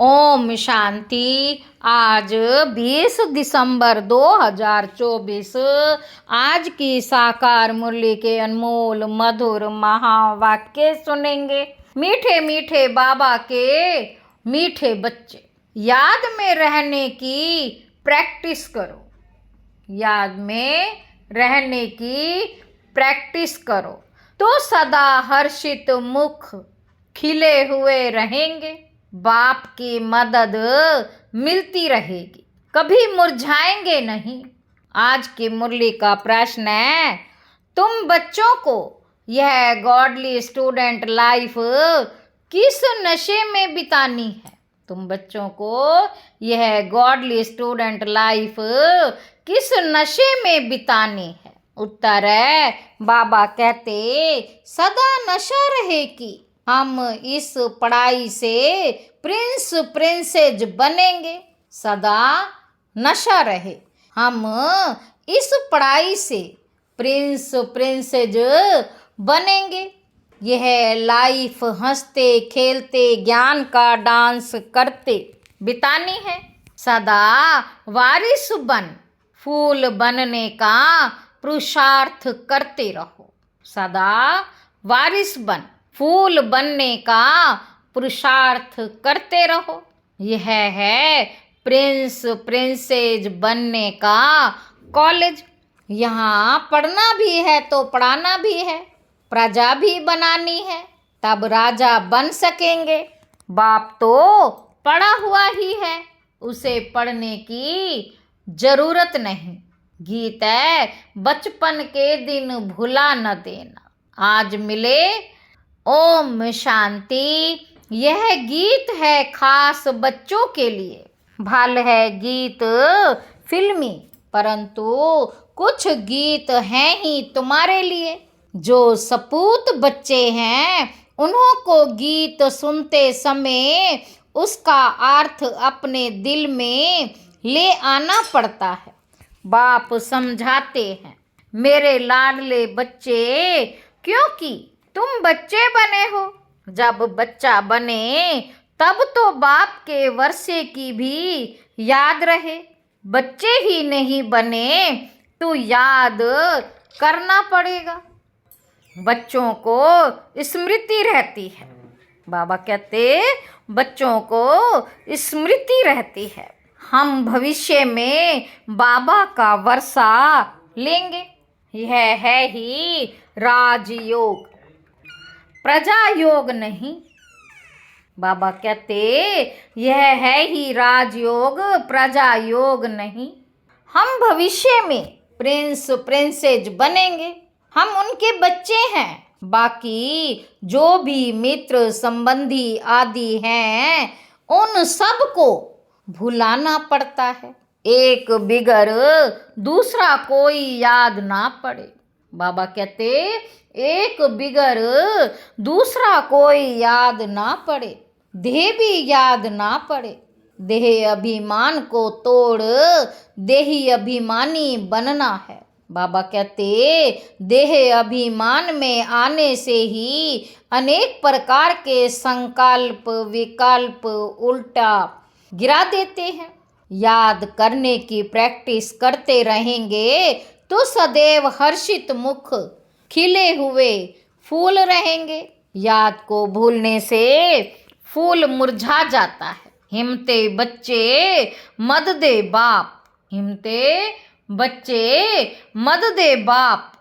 ओम शांति। आज 20 दिसंबर 2024। आज की साकार मुरली के अनमोल मधुर महावाक्य सुनेंगे। मीठे मीठे बाबा के मीठे बच्चे, याद में रहने की प्रैक्टिस करो। याद में रहने की प्रैक्टिस करो तो सदा हर्षित मुख खिले हुए रहेंगे। बाप की मदद मिलती रहेगी, कभी मुरझाएंगे नहीं। आज की मुरली का प्रश्न है, तुम बच्चों को यह गॉडली स्टूडेंट लाइफ किस नशे में बितानी है? तुम बच्चों को यह गॉडली स्टूडेंट लाइफ किस नशे में बितानी है? उत्तर है, बाबा कहते सदा नशा रहे कि हम इस पढ़ाई से प्रिंस प्रिंसेज बनेंगे। सदा नशा रहे, हम इस पढ़ाई से प्रिंस प्रिंसेज बनेंगे। यह लाइफ हंसते खेलते ज्ञान का डांस करते बितानी है। सदा वारिस बन फूल बनने का पुरुषार्थ करते रहो। सदा वारिस बन फूल बनने का पुरुषार्थ करते रहो। यह है प्रिंस प्रिंसेज बनने का कॉलेज। यहाँ पढ़ना भी है तो पढ़ाना भी है, प्रजा भी बनानी है, तब राजा बन सकेंगे। बाप तो पढ़ा हुआ ही है, उसे पढ़ने की जरूरत नहीं। गीत है, बचपन के दिन भुला न देना, आज मिले ओम शांति। यह गीत है खास बच्चों के लिए। भल है गीत फिल्मी, परंतु कुछ गीत हैं ही तुम्हारे लिए। जो सपूत बच्चे हैं उन्हों को गीत सुनते समय उसका अर्थ अपने दिल में ले आना पड़ता है। बाप समझाते हैं, मेरे लाडले बच्चे, क्योंकि तुम बच्चे बने हो। जब बच्चा बने तब तो बाप के वर्षे की भी याद रहे। बच्चे ही नहीं बने तो याद करना पड़ेगा। बच्चों को स्मृति रहती है। बाबा कहते बच्चों को स्मृति रहती है। हम भविष्य में बाबा का वर्षा लेंगे। यह है ही राजयोग, प्रजा योग नहीं। बाबा कहते यह है ही राजयोग, प्रजा योग नहीं। हम भविष्य में प्रिंस प्रिंसेज बनेंगे। हम उनके बच्चे हैं। बाकी जो भी मित्र संबंधी आदि हैं उन सब को भुलाना पड़ता है। एक बिगर दूसरा कोई याद ना पड़े। बाबा कहते एक बिगर दूसरा कोई याद ना पड़े, देह भी याद ना पड़े। देह अभिमान को तोड़ देही अभिमानी बनना है। बाबा कहते देह अभिमान में आने से ही अनेक प्रकार के संकल्प विकल्प उल्टा गिरा देते हैं। याद करने की प्रैक्टिस करते रहेंगे तो सदैव हर्षित मुख खिले हुए फूल रहेंगे। याद को भूलने से फूल मुरझा जाता है। हिम्मते बच्चे मद दे बाप, हिम्मते बच्चे मद दे बाप।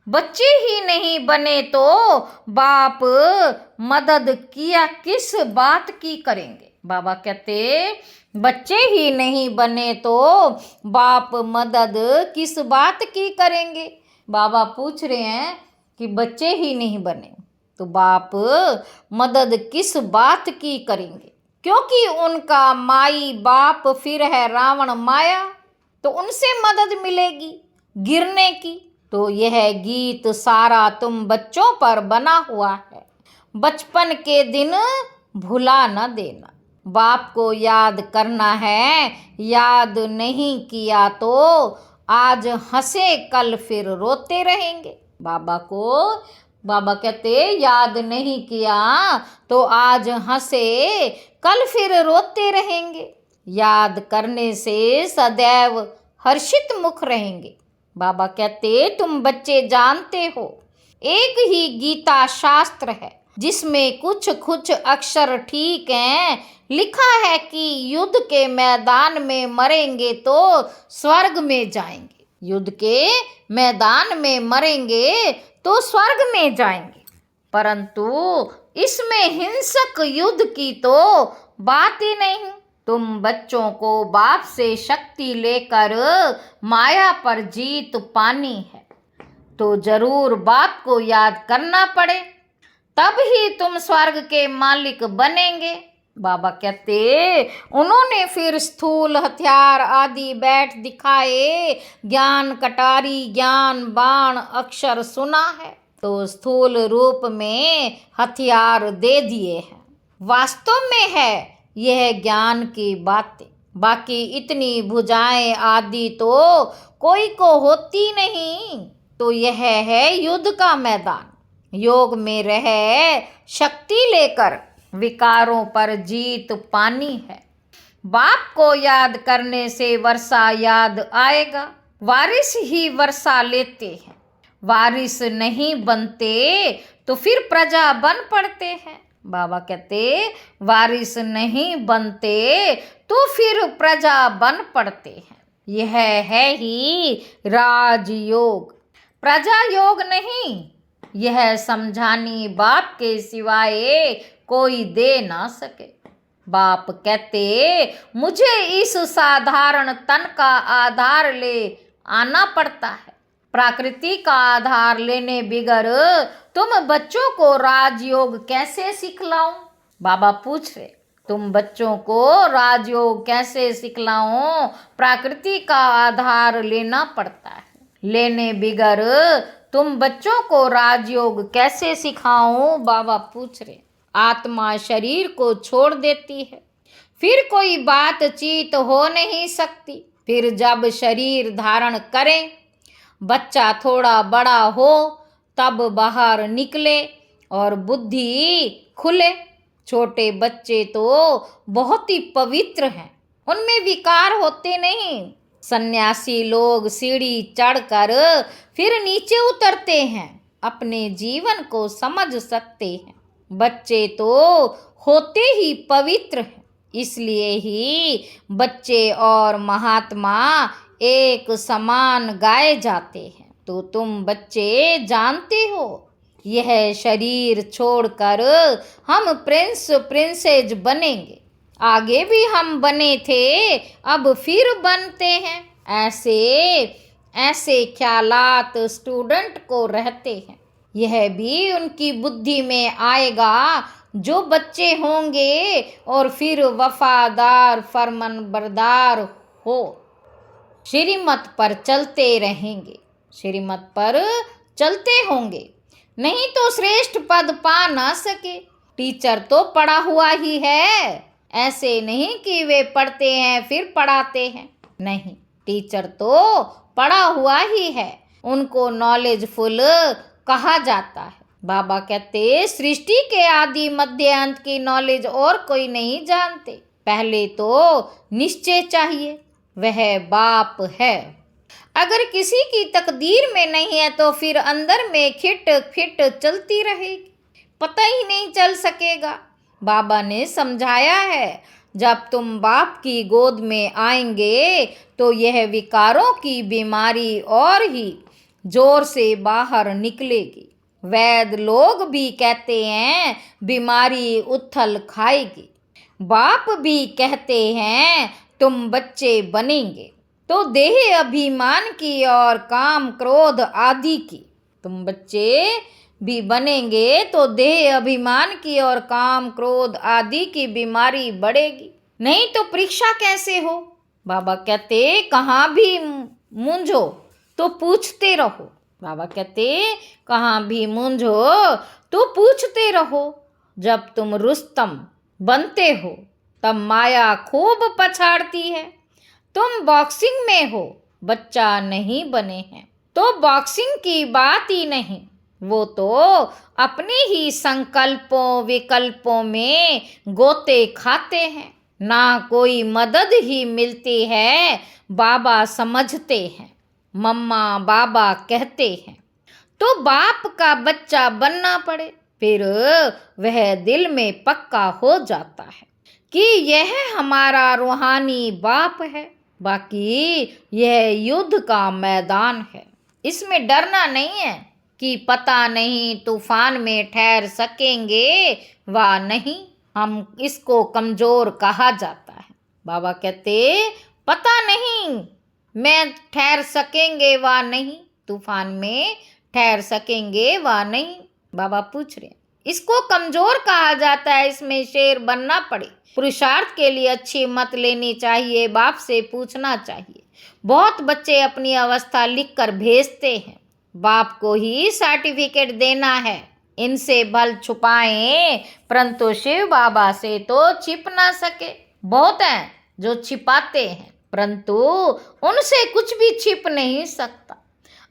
बच्चे ही नहीं बने तो बाप मदद किया किस बात की करेंगे। बाबा कहते बच्चे ही नहीं बने तो बाप मदद किस बात की करेंगे। बाबा पूछ रहे हैं कि बच्चे ही नहीं बने तो बाप मदद किस बात की करेंगे, क्योंकि उनका माई बाप फिर है रावण माया, तो उनसे मदद मिलेगी गिरने की। तो यह गीत सारा तुम बच्चों पर बना हुआ है। बचपन के दिन भुला न देना। बाप को याद करना है, याद नहीं किया तो आज हंसे कल फिर रोते रहेंगे। बाबा को बाबा कहते याद नहीं किया तो आज हंसे, कल फिर रोते रहेंगे। याद करने से सदैव हर्षित मुख रहेंगे। बाबा कहते तुम बच्चे जानते हो, एक ही गीता शास्त्र है जिसमें कुछ कुछ अक्षर ठीक हैं। लिखा है कि युद्ध के मैदान में मरेंगे तो स्वर्ग में जाएंगे, युद्ध के मैदान में मरेंगे तो स्वर्ग में जाएंगे। परंतु इसमें हिंसक युद्ध की तो बात ही नहीं। तुम बच्चों को बाप से शक्ति लेकर माया पर जीत पानी है तो जरूर बाप को याद करना पड़े, तब ही तुम स्वर्ग के मालिक बनेंगे। बाबा कहते उन्होंने फिर स्थूल हथियार आदि बैठ दिखाए, ज्ञान कटारी ज्ञान बाण अक्षर सुना है तो स्थूल रूप में हथियार दे दिए हैं। वास्तव में है यह ज्ञान की बातें, बाकी इतनी भुजाएं आदि तो कोई को होती नहीं। तो यह है युद्ध का मैदान, योग में रह शक्ति लेकर विकारों पर जीत पानी है। बाप को याद करने से वर्षा याद आएगा, वारिस ही वर्षा लेते हैं। वारिस नहीं बनते तो फिर प्रजा बन पड़ते हैं। बाबा कहते वारिस नहीं बनते तो फिर प्रजा बन पड़ते हैं। यह है ही राजयोग, प्रजा योग नहीं। यह समझानी बाप के सिवाय कोई दे ना सके। बाप कहते मुझे इस साधारण तन का आधार ले आना पड़ता है। प्रकृति का आधार लेने बिगर तुम बच्चों को राजयोग कैसे सिखलाऊं? बाबा पूछ रहे तुम बच्चों को राजयोग कैसे सिखलाऊं? प्रकृति का आधार लेना पड़ता है, लेने बिगर तुम बच्चों को राजयोग कैसे सिखाऊं? बाबा पूछ रहे। आत्मा शरीर को छोड़ देती है, फिर कोई बातचीत हो नहीं सकती। फिर जब शरीर धारण करें, बच्चा थोड़ा बड़ा हो तब बाहर निकले और बुद्धि खुले। छोटे बच्चे तो बहुत ही पवित्र हैं, उनमें विकार होते नहीं। सन्यासी लोग सीढ़ी चढ़कर फिर नीचे उतरते हैं, अपने जीवन को समझ सकते हैं। बच्चे तो होते ही पवित्र हैं, इसलिए ही बच्चे और महात्मा एक समान गाए जाते हैं। तो तुम बच्चे जानते हो यह शरीर छोड़कर हम प्रिंस प्रिंसेस बनेंगे। आगे भी हम बने थे, अब फिर बनते हैं। ऐसे ऐसे ख्यालात स्टूडेंट को रहते हैं। यह भी उनकी बुद्धि में आएगा जो बच्चे होंगे और फिर वफादार फरमानबरदार हो, श्रीमत पर चलते रहेंगे, श्रीमत पर चलते होंगे, नहीं तो श्रेष्ठ पद पा ना सके। टीचर तो पढ़ा हुआ ही है, ऐसे नहीं कि वे पढ़ते हैं फिर पढ़ाते हैं, नहीं, टीचर तो पढ़ा हुआ ही है, उनको नॉलेजफुल कहा जाता है। बाबा कहते सृष्टि के आदि मध्य अंत की नॉलेज और कोई नहीं जानते। पहले तो निश्चय चाहिए, वह बाप है। अगर किसी की तकदीर में नहीं है तो फिर अंदर में खिट खिट चलती रहेगी, पता ही नहीं चल सकेगा। बाबा ने समझाया है जब तुम बाप की गोद में आएंगे तो यह विकारों की बीमारी और ही जोर से बाहर निकलेगी। वैद लोग भी कहते हैं बीमारी उथल खाएगी। बाप भी कहते हैं तुम बच्चे बनेंगे तो देह अभिमान की और काम क्रोध आदि की। तुम बच्चे भी बनेंगे तो देह अभिमान की और काम क्रोध आदि की बीमारी बढ़ेगी, नहीं तो परीक्षा कैसे हो। बाबा कहते कहाँ भी मूंझो तो पूछते रहो। बाबा कहते कहाँ भी मूंझो तो पूछते रहो। जब तुम रुस्तम बनते हो तब माया खूब पछाड़ती है। तुम बॉक्सिंग में हो, बच्चा नहीं बने हैं तो बॉक्सिंग की बात ही नहीं। वो तो अपने ही संकल्पों विकल्पों में गोते खाते हैं। ना कोई मदद ही मिलती है, बाबा समझते हैं, मम्मा बाबा कहते हैं। तो बाप का बच्चा बनना पड़े, फिर वह दिल में पक्का हो जाता है कि यह हमारा रूहानी बाप है। बाकी यह युद्ध का मैदान है, इसमें डरना नहीं है कि पता नहीं तूफान में ठहर सकेंगे व नहीं। हम इसको कमजोर कहा जाता है। बाबा कहते पता नहीं मैं ठहर सकेंगे व नहीं, तूफान में ठहर सकेंगे व नहीं। बाबा पूछ रहे हैं, इसको कमजोर कहा जाता है, इसमें शेर बनना पड़े। पुरुषार्थ के लिए अच्छी मत लेनी चाहिए, बाप से पूछना चाहिए। बहुत बच्चे अपनी अवस्था लिख कर भेजते हैं, बाप को ही सर्टिफिकेट देना है। इनसे भल छुपाएं, परंतु शिव बाबा से तो छिप ना सके। बहुत हैं जो छिपाते हैं, परंतु उनसे कुछ भी छिप नहीं सकता।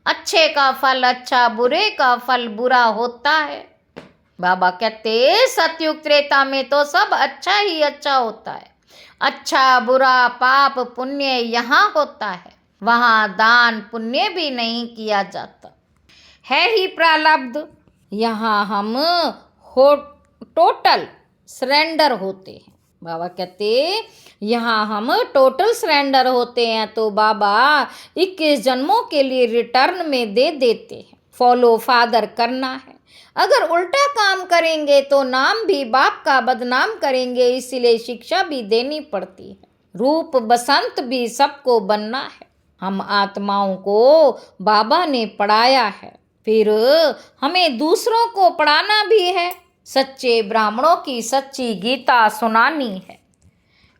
अच्छे का फल अच्छा, बुरे का फल बुरा होता है। बाबा कहते सतयुग त्रेता में तो सब अच्छा ही अच्छा होता है। अच्छा बुरा पाप पुण्य यहाँ होता है, वहाँ दान पुण्य भी नहीं किया जाता है ही प्रारब्ध। यहाँ हम टोटल सरेंडर होते हैं। बाबा कहते यहाँ हम टोटल सरेंडर होते हैं, तो बाबा 21 जन्मों के लिए रिटर्न में दे देते हैं। फॉलो फादर करना है। अगर उल्टा काम करेंगे तो नाम भी बाप का बदनाम करेंगे, इसलिए शिक्षा भी देनी पड़ती है। रूप बसंत भी सबको बनना है। हम आत्माओं को बाबा ने पढ़ाया है, फिर हमें दूसरों को पढ़ाना भी है। सच्चे ब्राह्मणों की सच्ची गीता सुनानी है,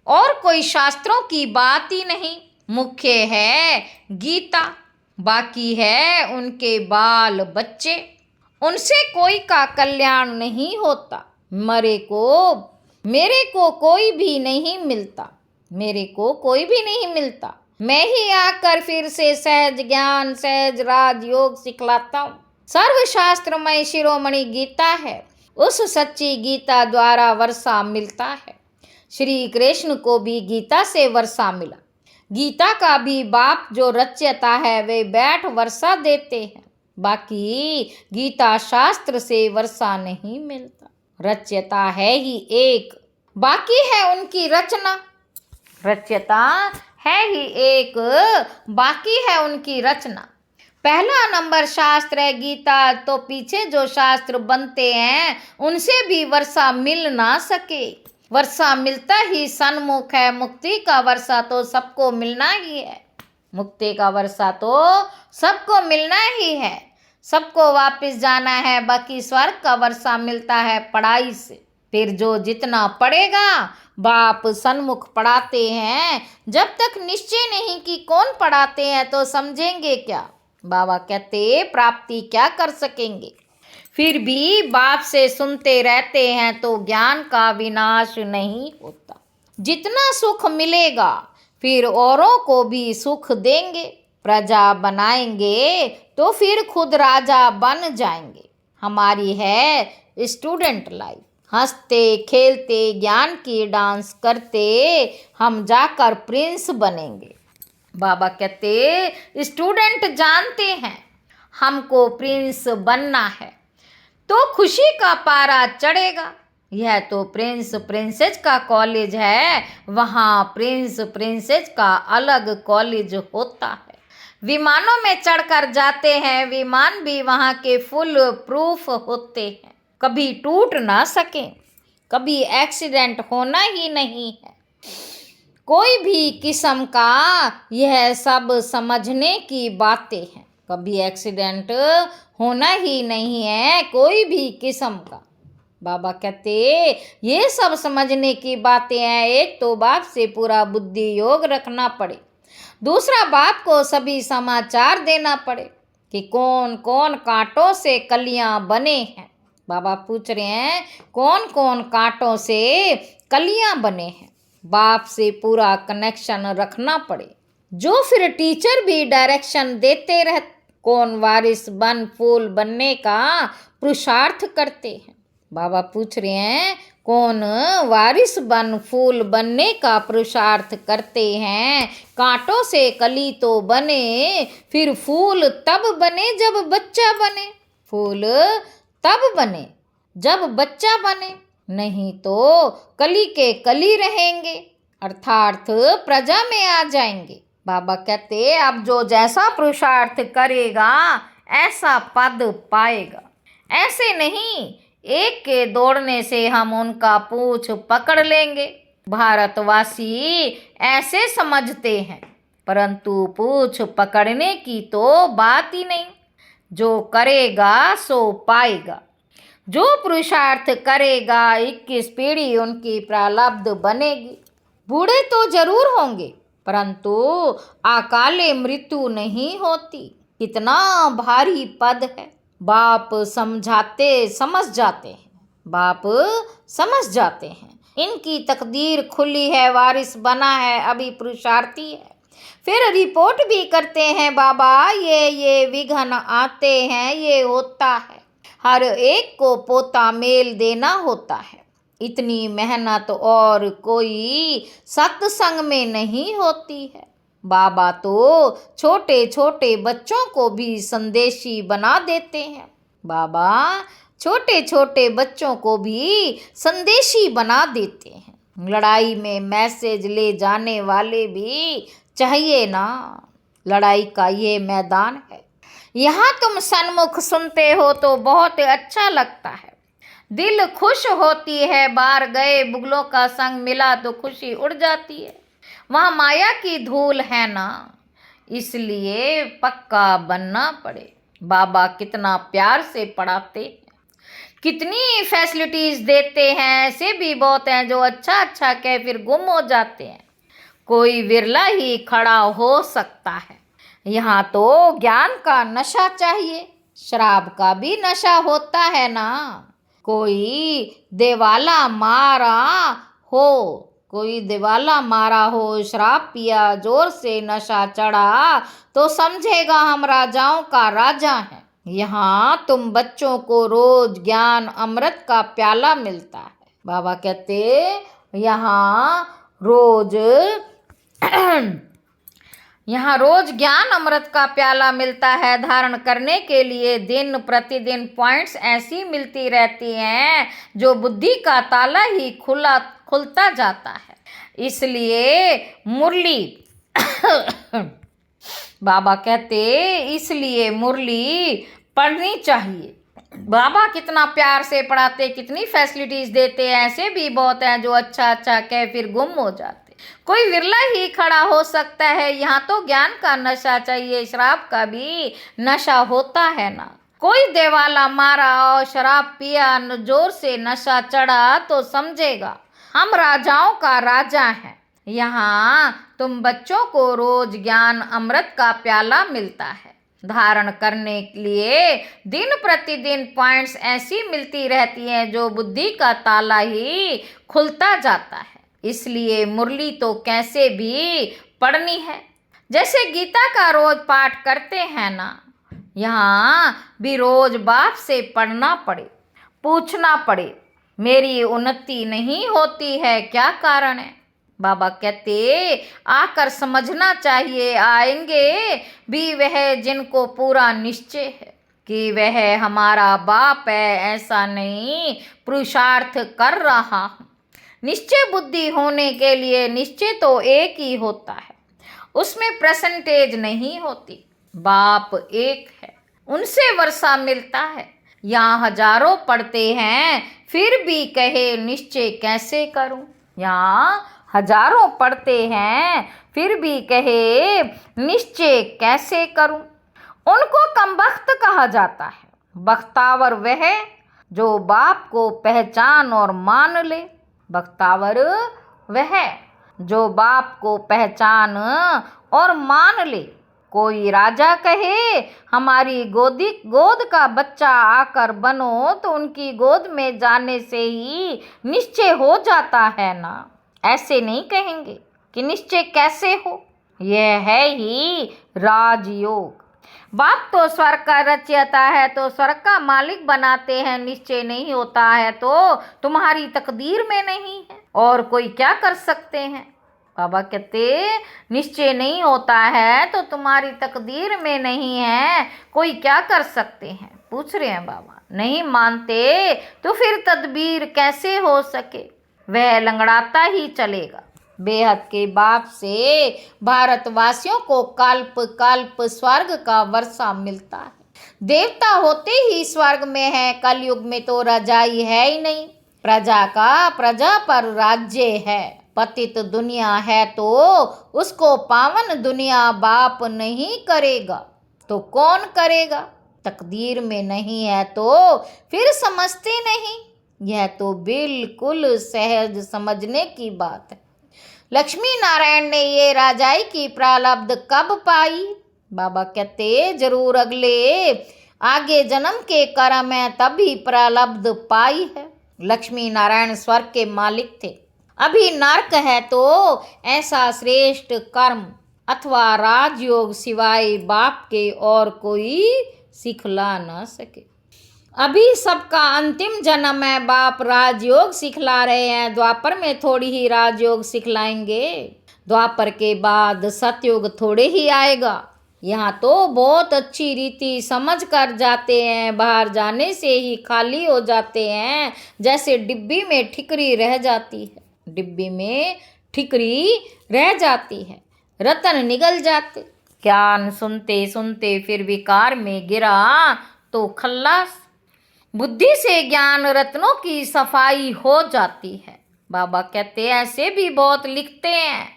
और कोई शास्त्रों की बात ही नहीं। मुख्य है गीता, बाकी है उनके बाल बच्चे। उनसे कोई का कल्याण नहीं होता। मेरे को कोई भी नहीं मिलता, मेरे को कोई भी नहीं मिलता। मैं ही आकर फिर से सहज ज्ञान सहज राजयोग सिखलाता हूँ। सर्वशास्त्रमय शिरोमणि गीता है, उस सच्ची गीता द्वारा वर्षा मिलता है। श्री कृष्ण को भी गीता से वर्षा मिला। गीता का भी बाप जो रचयिता है वे बैठ वर्षा देते हैं। बाकी गीता शास्त्र से वर्षा नहीं मिलता। रचयिता है ही एक, बाकी है उनकी रचना। रचयिता है ही एक, बाकी है उनकी रचना। पहला नंबर शास्त्र है गीता, तो पीछे जो शास्त्र बनते हैं उनसे भी वर्षा मिल ना सके। वर्षा मिलता ही सन्मुख है। मुक्ति का वर्षा तो सबको मिलना ही है। मुक्ति का वर्षा तो सबको मिलना ही है, सबको वापस जाना है। बाकी स्वर्ग का वर्षा मिलता है पढ़ाई से। फिर जो जितना पढ़ेगा, बाप सन्मुख पढ़ाते हैं। जब तक निश्चय नहीं कि कौन पढ़ाते हैं तो समझेंगे क्या। बाबा कहते प्राप्ति क्या कर सकेंगे। फिर भी बाप से सुनते रहते हैं तो ज्ञान का विनाश नहीं होता। जितना सुख मिलेगा फिर औरों को भी सुख देंगे। प्रजा बनाएंगे तो फिर खुद राजा बन जाएंगे। हमारी है स्टूडेंट लाइफ, हंसते खेलते ज्ञान की डांस करते हम जाकर प्रिंस बनेंगे। बाबा कहते स्टूडेंट जानते हैं हमको प्रिंस बनना है तो खुशी का पारा चढ़ेगा। यह तो प्रिंस प्रिंसेस का कॉलेज है, वहाँ प्रिंस प्रिंसेस का अलग कॉलेज होता है। विमानों में चढ़कर जाते हैं, विमान भी वहाँ के फुल प्रूफ होते हैं, कभी टूट ना सके, कभी एक्सीडेंट होना ही नहीं है। कोई भी किस्म का यह सब समझने की बातें हैं, कभी एक्सीडेंट होना ही नहीं है कोई भी किस्म का। बाबा कहते ये सब समझने की बातें हैं। एक तो बाप से पूरा बुद्धि योग रखना पड़े, दूसरा बाप को सभी समाचार देना पड़े कि कौन कौन कांटों से कलियां बने हैं। बाबा पूछ रहे हैं कौन कौन कांटों से कलियां बने हैं। बाप से पूरा कनेक्शन रखना पड़े, जो फिर टीचर भी डायरेक्शन देते रह कौन वारिस बन फूल बनने का पुरुषार्थ करते हैं। बाबा पूछ रहे हैं कौन वारिस बन फूल बनने का पुरुषार्थ करते हैं। कांटों से कली तो बने, फिर फूल तब बने जब बच्चा बने। फूल तब बने जब बच्चा बने, नहीं तो कली के कली रहेंगे, अर्थात प्रजा में आ जाएंगे। बाबा कहते अब जो जैसा पुरुषार्थ करेगा ऐसा पद पाएगा। ऐसे नहीं एक के दौड़ने से हम उनका पूंछ पकड़ लेंगे। भारतवासी ऐसे समझते हैं, परंतु पूंछ पकड़ने की तो बात ही नहीं। जो करेगा सो पाएगा। जो पुरुषार्थ करेगा 21 पीढ़ी उनकी प्रारब्ध बनेगी। बूढ़े तो जरूर होंगे, परंतु अकाले मृत्यु नहीं होती। कितना भारी पद है। बाप समझाते समझ जाते हैं, बाप समझ जाते हैं। इनकी तकदीर खुली है, वारिस बना है, अभी पुरुषार्थी है। फिर रिपोर्ट भी करते हैं बाबा ये विघ्न आते हैं, ये होता है। हर एक को पोता मेल देना होता है। इतनी मेहनत और कोई सत्संग में नहीं होती है। बाबा तो छोटे छोटे बच्चों को भी संदेशी बना देते हैं। बाबा छोटे छोटे बच्चों को भी संदेशी बना देते हैं। लड़ाई में मैसेज ले जाने वाले भी चाहिए ना। लड़ाई का ये मैदान है, यहाँ तुम सन्मुख सुनते हो तो बहुत अच्छा लगता है। दिल खुश होती है। बाहर गए बुगलों का संग मिला तो खुशी उड़ जाती है। वहाँ माया की धूल है ना, इसलिए पक्का बनना पड़े। बाबा कितना प्यार से पढ़ाते हैं, कितनी फैसिलिटीज देते हैं। ऐसे भी बहुत हैं जो अच्छा अच्छा कह फिर गुम हो जाते हैं। कोई विरला ही खड़ा हो सकता है। यहाँ तो ज्ञान का नशा चाहिए, शराब का भी नशा होता है ना। कोई दिवाला मारा हो, कोई दिवाला मारा हो, शराब पिया, जोर से नशा चढ़ा तो समझेगा हम राजाओं का राजा है। यहाँ तुम बच्चों को रोज ज्ञान अमृत का प्याला मिलता है। बाबा कहते यहाँ रोज ज्ञान अमृत का प्याला मिलता है। धारण करने के लिए दिन प्रतिदिन पॉइंट्स ऐसी मिलती रहती हैं जो बुद्धि का ताला ही खुलता जाता है। इसलिए मुरली बाबा कहते इसलिए मुरली पढ़नी चाहिए। बाबा कितना प्यार से पढ़ाते, कितनी फैसिलिटीज देते हैं। ऐसे भी बहुत हैं जो अच्छा अच्छा कह फिर गुम हो जाते। कोई विरला ही खड़ा हो सकता है। यहाँ तो ज्ञान का नशा चाहिए, शराब का भी नशा होता है ना। कोई देवाला मारा और शराब पिया, जोर से नशा चढ़ा तो समझेगा हम राजाओं का राजा हैं। यहाँ तुम बच्चों को रोज ज्ञान अमृत का प्याला मिलता है। धारण करने के लिए दिन प्रतिदिन पॉइंट्स ऐसी मिलती रहती हैं जो बुद्धि का ताला ही खुलता जाता है। इसलिए मुरली तो कैसे भी पढ़नी है। जैसे गीता का रोज पाठ करते हैं ना, यहाँ भी रोज बाप से पढ़ना पड़े, पूछना पड़े मेरी उन्नति नहीं होती है, क्या कारण है। बाबा कहते आकर समझना चाहिए। आएंगे भी वह जिनको पूरा निश्चय है कि वह हमारा बाप है। ऐसा नहीं पुरुषार्थ कर रहा हूँ। निश्चय बुद्धि होने के लिए निश्चय तो एक ही होता है, उसमें परसेंटेज नहीं होती। बाप एक है, उनसे वर्षा मिलता है। यहाँ हजारों पढ़ते हैं फिर भी कहे निश्चय कैसे करूं। यहाँ हजारों पढ़ते हैं फिर भी कहे निश्चय कैसे करूं। उनको कमबख्त कहा जाता है। बख्तावर वह जो बाप को पहचान और मान ले। बख्तावर वह जो बाप को पहचान और मान ले। कोई राजा कहे हमारी गोद का बच्चा आकर बनो तो उनकी गोद में जाने से ही निश्चय हो जाता है ना। ऐसे नहीं कहेंगे कि निश्चय कैसे हो। यह है ही राजयोग। बाप तो स्वर्ग का रचयिता है, तो स्वर्ग का मालिक बनाते हैं। निश्चय नहीं होता है तो तुम्हारी तकदीर में नहीं है, और कोई क्या कर सकते हैं। बाबा कहते निश्चय नहीं होता है तो तुम्हारी तकदीर में नहीं है, कोई क्या कर सकते हैं। पूछ रहे हैं बाबा, नहीं मानते तो फिर तदबीर कैसे हो सके, वह लंगड़ाता ही चलेगा। बेहद के बाप से भारतवासियों को कल्प कल्प स्वर्ग का वर्षा मिलता है। देवता होते ही स्वर्ग में है, कलयुग में तो रजाई है ही नहीं। प्रजा का प्रजा पर राज्य है, पतित दुनिया है तो उसको पावन दुनिया बाप नहीं करेगा तो कौन करेगा। तकदीर में नहीं है तो फिर समझते नहीं, यह तो बिल्कुल सहज समझने की बात है। लक्ष्मी नारायण ने ये राजाई की प्रारब्ध कब पाई। बाबा कहते जरूर अगले आगे जन्म के कर्म है तभी प्रारब्ध पाई है। लक्ष्मी नारायण स्वर्ग के मालिक थे, अभी नरक है तो ऐसा श्रेष्ठ कर्म अथवा राजयोग सिवाय बाप के और कोई सिखला न सके। अभी सबका अंतिम जन्म है, बाप राजयोग सिखला रहे हैं, द्वापर में थोड़ी ही राजयोग सिखलाएंगे। द्वापर के बाद सतयुग थोड़े ही आएगा। यहाँ तो बहुत अच्छी रीति समझ कर जाते हैं, बाहर जाने से ही खाली हो जाते हैं, जैसे डिब्बी में ठिकरी रह जाती है। डिब्बी में ठिकरी रह जाती है, रतन निगल जाते। ज्ञान सुनते सुनते फिर विकार में गिरा तो खल्लास। बुद्धि से ज्ञान रत्नों की सफाई हो जाती है। बाबा कहते ऐसे भी बहुत लिखते हैं।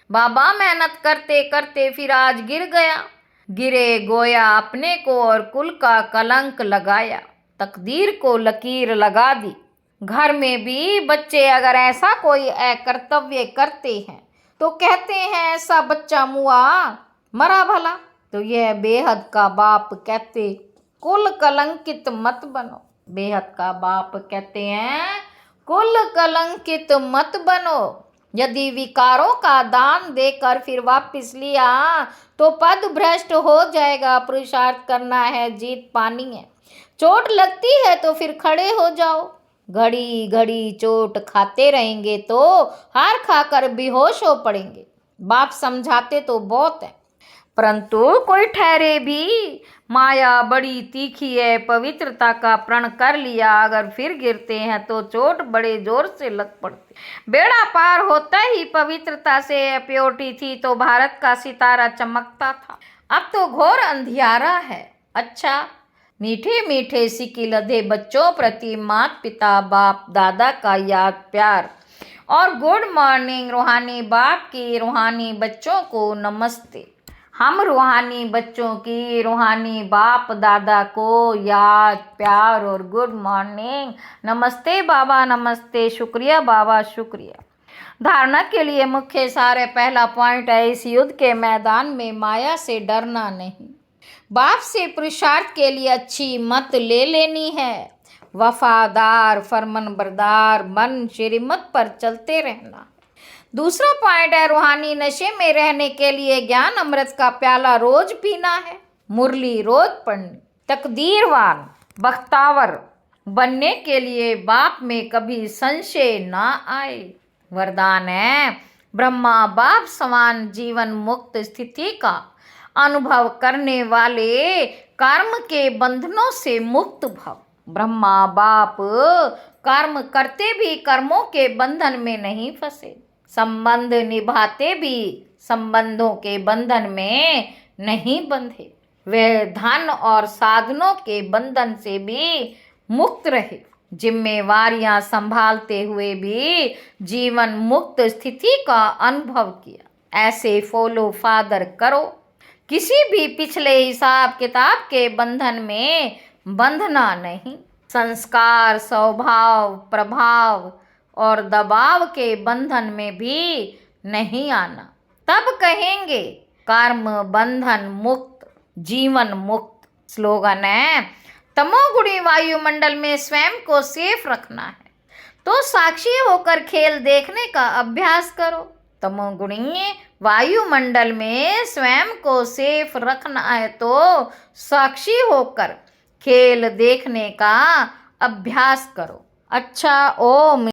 बाबा मेहनत करते करते फिर आज गिर गया, गिरे गोया अपने को और कुल का कलंक लगाया, तकदीर को लकीर लगा दी। घर में भी बच्चे अगर ऐसा कोई अकर्तव्य करते हैं तो कहते हैं ऐसा बच्चा मुआ मरा भला। तो यह बेहद का बाप कहते कुल कलंकित मत बनो। बेहद का बाप कहते हैं कुल कलंकित मत बनो। यदि विकारों का दान देकर फिर वापिस लिया तो पद भ्रष्ट हो जाएगा। पुरुषार्थ करना है, जीत पानी है। चोट लगती है तो फिर खड़े हो जाओ। घड़ी घड़ी चोट खाते रहेंगे तो हार खाकर बेहोश हो पड़ेंगे। बाप समझाते तो बहुत है, परंतु कोई ठहरे भी। माया बड़ी तीखी है, पवित्रता का प्रण कर लिया, अगर फिर गिरते हैं तो चोट बड़े जोर से लग पड़ती। बेड़ा पार होता ही पवित्रता से प्योरिटी थी तो भारत का सितारा चमकता था। अब तो घोर अंधियारा है। अच्छा, मीठे मीठे सिक्की लधे बच्चों प्रति माता पिता बाप दादा का याद प्यार और गुड मॉर्निंग। रूहानी बाप की रूहानी बच्चों को नमस्ते। हम रूहानी बच्चों की रूहानी बाप दादा को याद प्यार और गुड मॉर्निंग। नमस्ते बाबा, नमस्ते, शुक्रिया बाबा, शुक्रिया। धारणा के लिए मुख्य सारे पहला पॉइंट है, इस युद्ध के मैदान में माया से डरना नहीं। बाप से पुरुषार्थ के लिए अच्छी मत ले लेनी है। वफादार फरमानबरदार मन श्रीमत पर चलते रहना। दूसरा पॉइंट है, रूहानी नशे में रहने के लिए ज्ञान अमृत का प्याला रोज पीना है, मुरली रोज पढ़नी। तकदीरवान बख्तावर बनने के लिए बाप में कभी संशय ना आए। वरदान है, ब्रह्मा बाप समान जीवन मुक्त स्थिति का अनुभव करने वाले कर्म के बंधनों से मुक्त भव। ब्रह्मा बाप कर्म करते भी कर्मों के बंधन में नहीं फंसे, संबंध निभाते भी संबंधों के बंधन में नहीं बंधे। वे धन और साधनों के बंधन से भी मुक्त रहे, जिम्मेवारियां संभालते हुए भी जीवन मुक्त स्थिति का अनुभव किया। ऐसे फॉलो फादर करो, किसी भी पिछले हिसाब किताब के बंधन में बंधना नहीं। संस्कार स्वभाव प्रभाव और दबाव के बंधन में भी नहीं आना, तब कहेंगे कर्म बंधन मुक्त जीवन मुक्त। स्लोगन है, तमोगुणी वायुमंडल में स्वयं को सेफ रखना है तो साक्षी होकर खेल देखने का अभ्यास करो। तमोगुणी वायुमंडल में स्वयं को सेफ रखना है तो साक्षी होकर खेल देखने का अभ्यास करो। अच्छा, ओम।